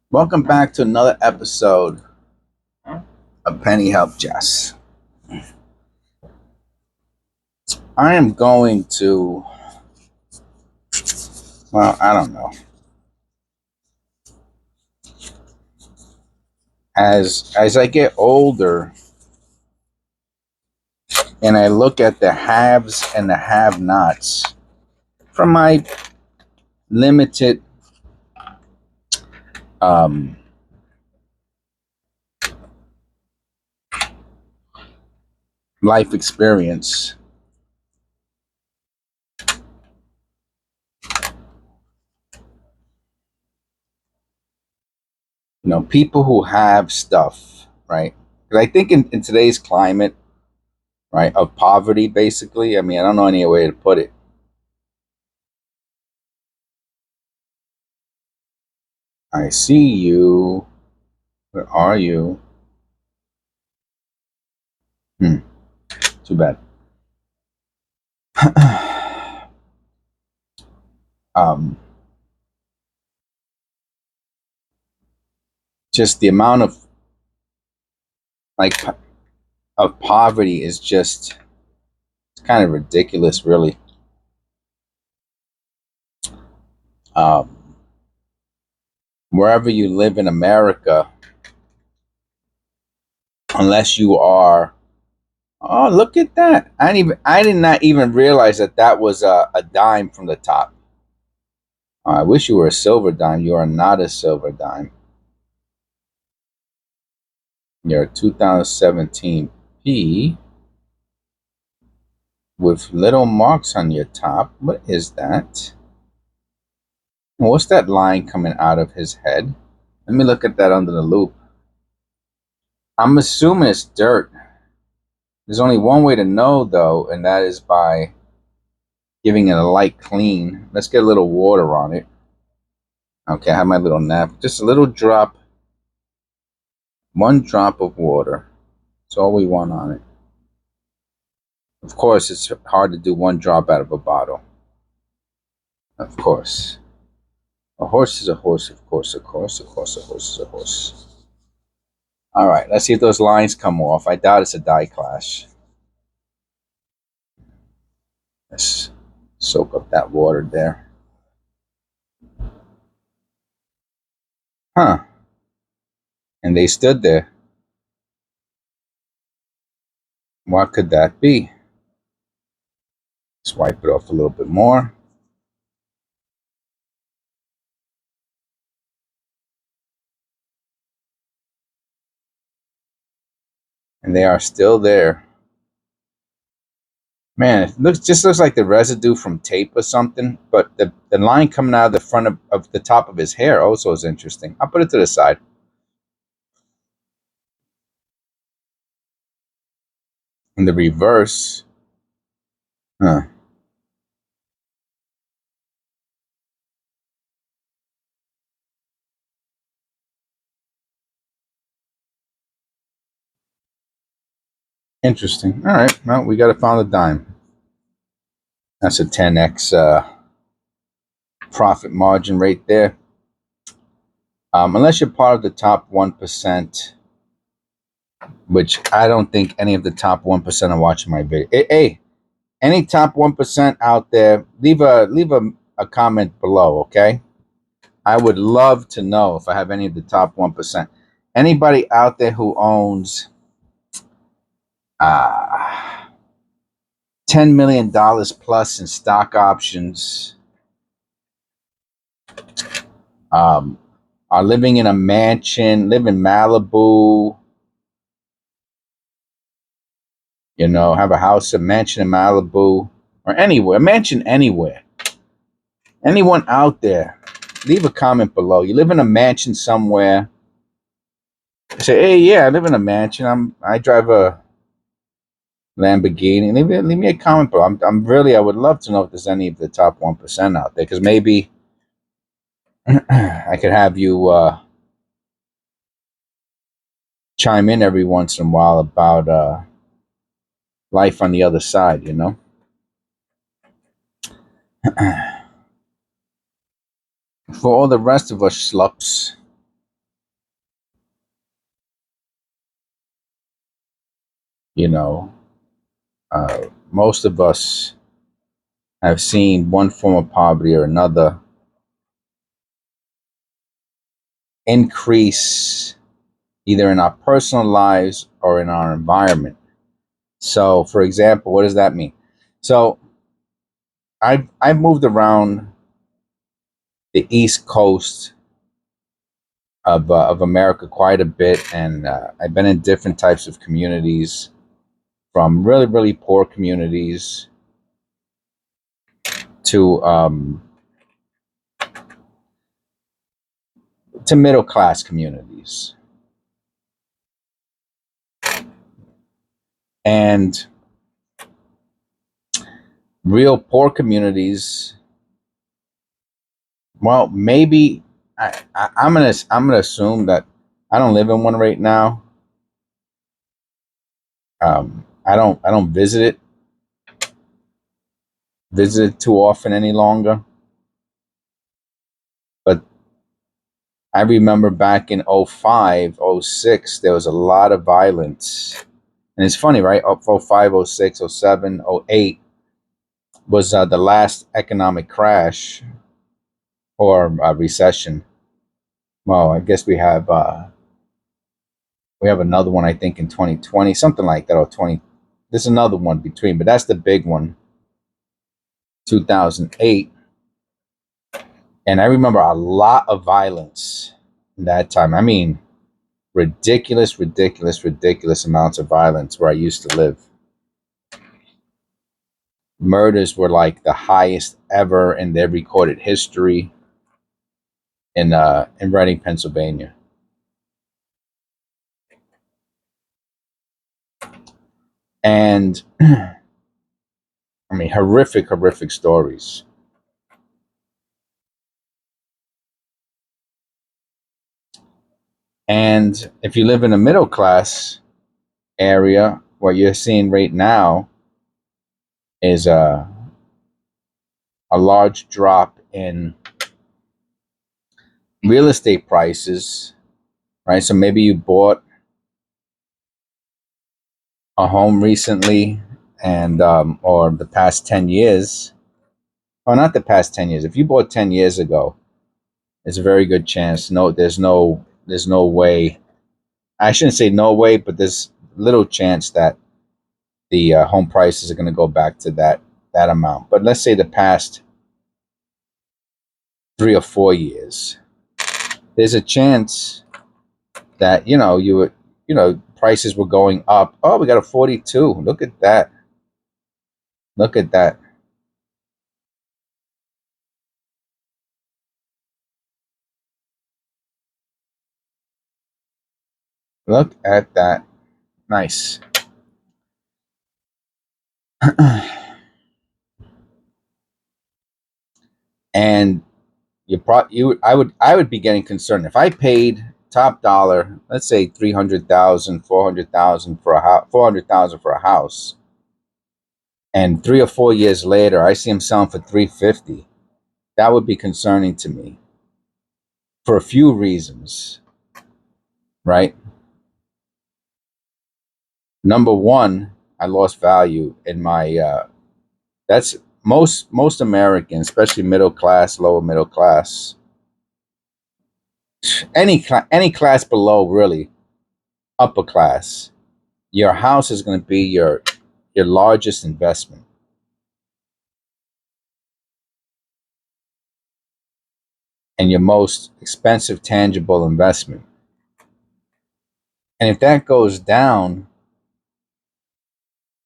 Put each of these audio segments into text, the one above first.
Welcome back to another episode of Penny Helpjes. I am going to, I don't know. As I get older and I look at the haves and the have-nots from my limited um, life experience, people who have stuff, right? Because I think in today's climate, right, of poverty, basically, I don't know any way to put it. I see you. Where are you? Hmm. Too bad. um, just the amount of like of poverty is just it's kind of ridiculous, really. Um, Wherever you live in America, unless you are, oh look at that! I did not even realize that that was a dime from the top. I wish you were a silver dime. You are not a silver dime. You're a 2017 P with little marks on your top. What is that? What's that line coming out of his head? Let me look at that under the loop. I'm assuming it's dirt. There's only one way to know, though, and that is by giving it a light clean. Let's get a little water on it. Okay, I have my little nap. Just a little drop, one drop of water. That's all we want on it. Of course, it's hard to do one drop out of a bottle. Of course. A horse is a horse, of course, of course, of course, a horse is a horse. All right, let's see if those lines come off. I doubt it's a die clash. Let's soak up that water there. Huh. And they stood there. What could that be? Let's wipe it off a little bit more. And they are still there. Man, it looks like the residue from tape or something, but the line coming out of the front of the top of his hair also is interesting. I'll put it to the side. In the reverse, huh. Interesting. All right, well, we got to find a dime. That's a 10x profit margin right there. Unless you're part of the top 1%, which I don't think any of the top 1% are watching my video. Hey, any top 1% out there, leave a comment below, okay? I would love to know if I have any of the top 1%. Anybody out there who owns uh, $10 million plus in stock options, um, are living in a mansion, live in Malibu, have a house, a mansion in Malibu, or anywhere, a mansion anywhere. Anyone out there, leave a comment below. You live in a mansion somewhere. Say, hey, yeah, I live in a mansion. I drive a Lamborghini. Leave me a comment below. I would love to know if there's any of the top 1% out there, because maybe I could have you chime in every once in a while about life on the other side. For all the rest of us schlups, You know, most of us have seen one form of poverty or another increase either in our personal lives or in our environment. So, for example, what does that mean? So, I've moved around the East Coast of America quite a bit, and I've been in different types of communities, from really poor communities to middle class communities, and real poor communities. Well, maybe I'm gonna assume that I don't live in one right now. I don't visit it too often any longer. But I remember back in '05, '06, there was a lot of violence. And it's funny, right? '05, '06, '07, '08 was the last economic crash or recession. Well, I guess we have another one, I think, in 2020, something like that, or 20. There's another one between, but that's the big one, 2008. And I remember a lot of violence that time. I mean, ridiculous amounts of violence where I used to live. Murders were like the highest ever in their recorded history in Reading, Pennsylvania. And I mean, horrific stories. And if you live in a middle class area, what you're seeing right now is a large drop in real estate prices, right? So maybe you bought a home recently, and or the past 10 years, or not the past 10 years. If you bought 10 years ago, there's a very good chance. No, there's no way. I shouldn't say no way, but there's little chance that the home prices are going to go back to that amount. But let's say the past 3 or 4 years, there's a chance that prices were going up. Oh, we got a 42. Look at that. Look at that. Look at that. Nice. And I would be getting concerned if I paid top dollar, let's say 300,000, 400,000 for a house, 400,000 for a house, and 3 or 4 years later I see them selling for 350. That would be concerning to me for a few reasons, right? Number one, I lost value in my. That's most Americans, especially middle class, lower middle class, any class below, really upper class. Your house is going to be your largest investment, and your most expensive tangible investment. And if that goes down,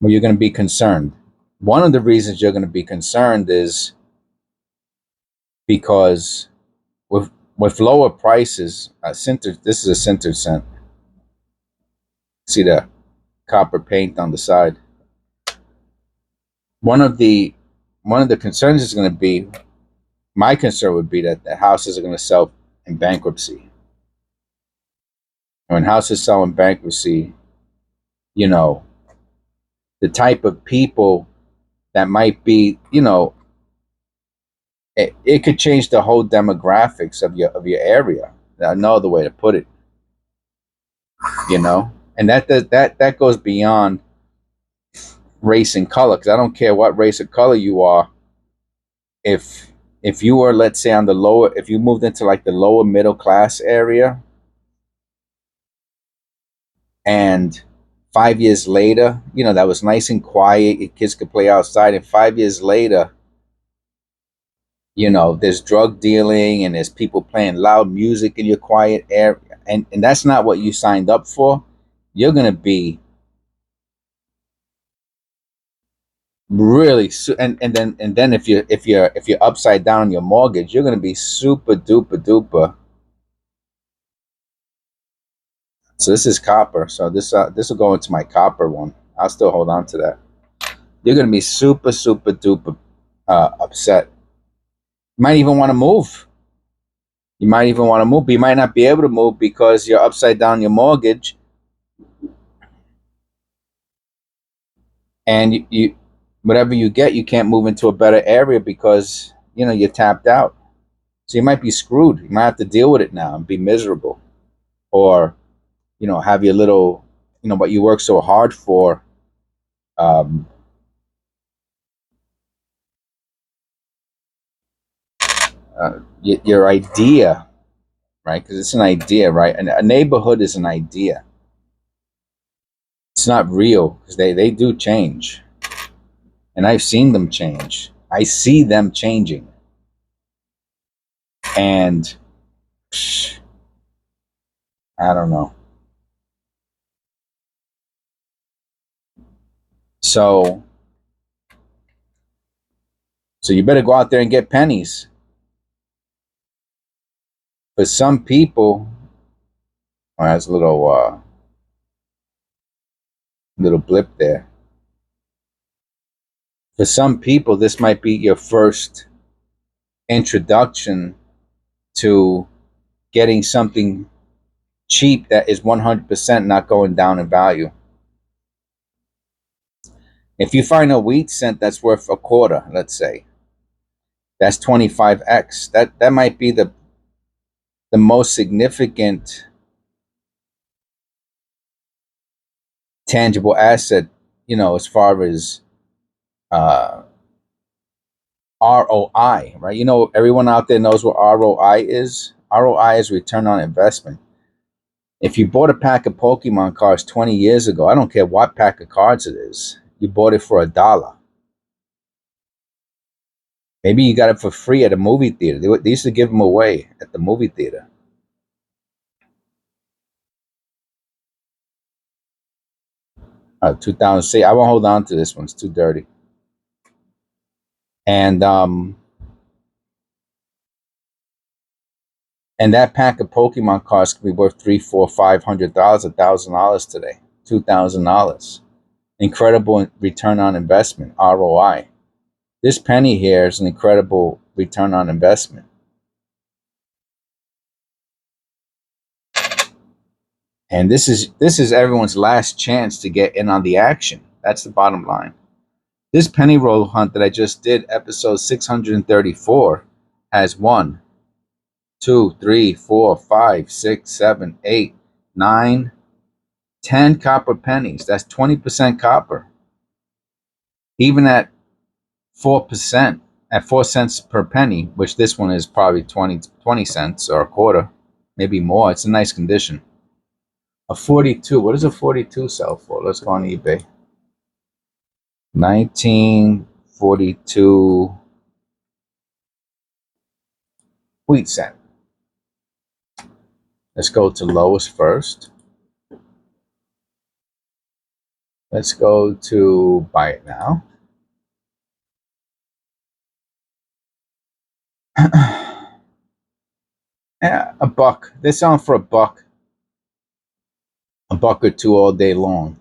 well, you're going to be concerned. One of the reasons you're going to be concerned is because with lower prices, this is a sintered cent. See the copper paint on the side. One of the concerns is going to be, my concern would be that the houses are going to sell in bankruptcy. And when houses sell in bankruptcy, you know, the type of people that might be, it could change the whole demographics of your area. No other way to put it, and that goes beyond race and color, because I don't care what race or color you are. If you were, let's say, on the lower, if you moved into like the lower middle class area, and 5 years later, that was nice and quiet, your kids could play outside, and 5 years later, there's drug dealing and there's people playing loud music in your quiet area, and that's not what you signed up for. You're gonna be really and then if you're upside down on your mortgage, you're gonna be super duper duper. So this is copper. So this will go into my copper one. I'll still hold on to that. You're gonna be super super duper upset. You might even want to move. But you might not be able to move because you're upside down your mortgage, and you whatever you get, you can't move into a better area because you're tapped out. So you might be screwed. You might have to deal with it now and be miserable, or have your little, what you work so hard for, um, your idea, right? Because it's an idea, right? And a neighborhood is an idea. It's not real, because they do change, and I've seen them change. I see them changing, and psh, I don't know. So you better go out there and get pennies. For some people, oh, that's a little blip there. For some people, this might be your first introduction to getting something cheap that is 100% not going down in value. If you find a wheat cent that's worth a quarter, let's say, that's 25x. That might be the most significant tangible asset, as far as uh, ROI, right? Everyone out there knows what ROI is. ROI is return on investment. If you bought a pack of Pokemon cards 20 years ago, I don't care what pack of cards it is, you bought it for $1. Maybe you got it for free at a movie theater. They used to give them away at the movie theater. 2006. I won't hold on to this one. It's too dirty. And that pack of Pokemon cards could be worth $3, $4, $500, $1,000 today. $2,000. Incredible return on investment, ROI. This penny here is an incredible return on investment. And this is everyone's last chance to get in on the action. That's the bottom line. This penny roll hunt that I just did, episode 634, has 1, 2, 3, 4, 5, 6, 7, 8, 9, 10 copper pennies. That's 20% copper. Even at 4%, at 4 cents per penny, which this one is probably 20 cents or a quarter, maybe more. It's in nice condition. A 42. What does a 42 sell for? Let's go on eBay. 1942 wheat cent. Let's go to lowest first. Let's go to buy it now. Yeah, a buck. They're selling for a buck or two all day long.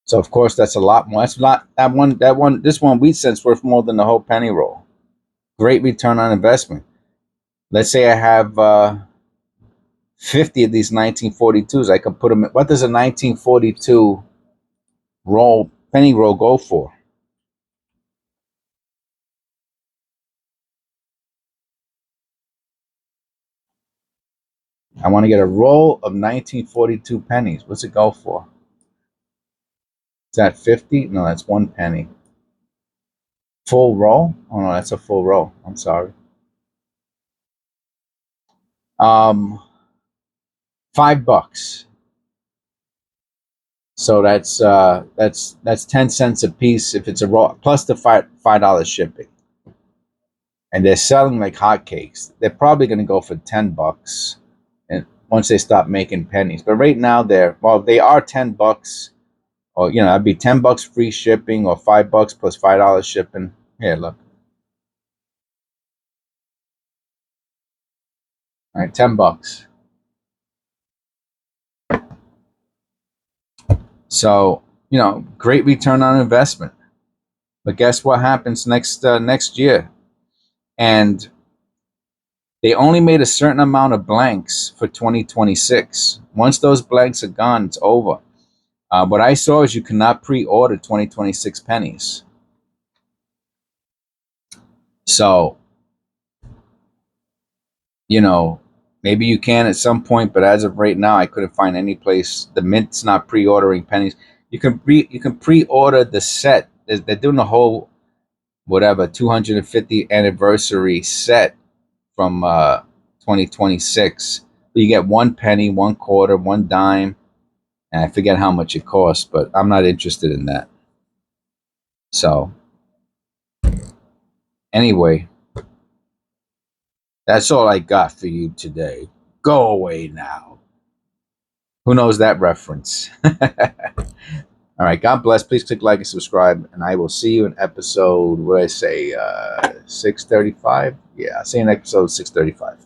So of course that's a lot more. That's not that one. This one wheat cent's worth more than the whole penny roll. Great return on investment. Let's say I have 50 of these 1942s. I could put them. What does a 1942 penny roll go for? I want to get a roll of 1942 pennies. What's it go for? Is that 50? No, that's 1 penny. Full roll? Oh no, that's a full roll. I'm sorry. Um, $5. So that's 10 cents a piece if it's a roll, plus the $5 shipping. And they're selling like hotcakes. They're probably going to go for $10, and once they stop making pennies. But right now they are $10, or that'd be $10 free shipping, or $5 plus $5 shipping. Here, look. All right, $10. So great return on investment. But guess what happens next year? And they only made a certain amount of blanks for 2026. Once those blanks are gone, it's over. What I saw is you cannot pre-order 2026 pennies. So, maybe you can at some point, but as of right now, I couldn't find any place. The Mint's not pre-ordering pennies. You can pre-order the set. They're doing the whole 250th anniversary set from 2026. You get 1 penny, 1 quarter, 1 dime, and I forget how much it costs, but I'm not interested in that. So anyway, that's all I got for you today. Go away now. Who knows that reference? All right. God bless. Please click like and subscribe, and I will see you in episode, what did I say, 635? Yeah, I'll see you in episode 635.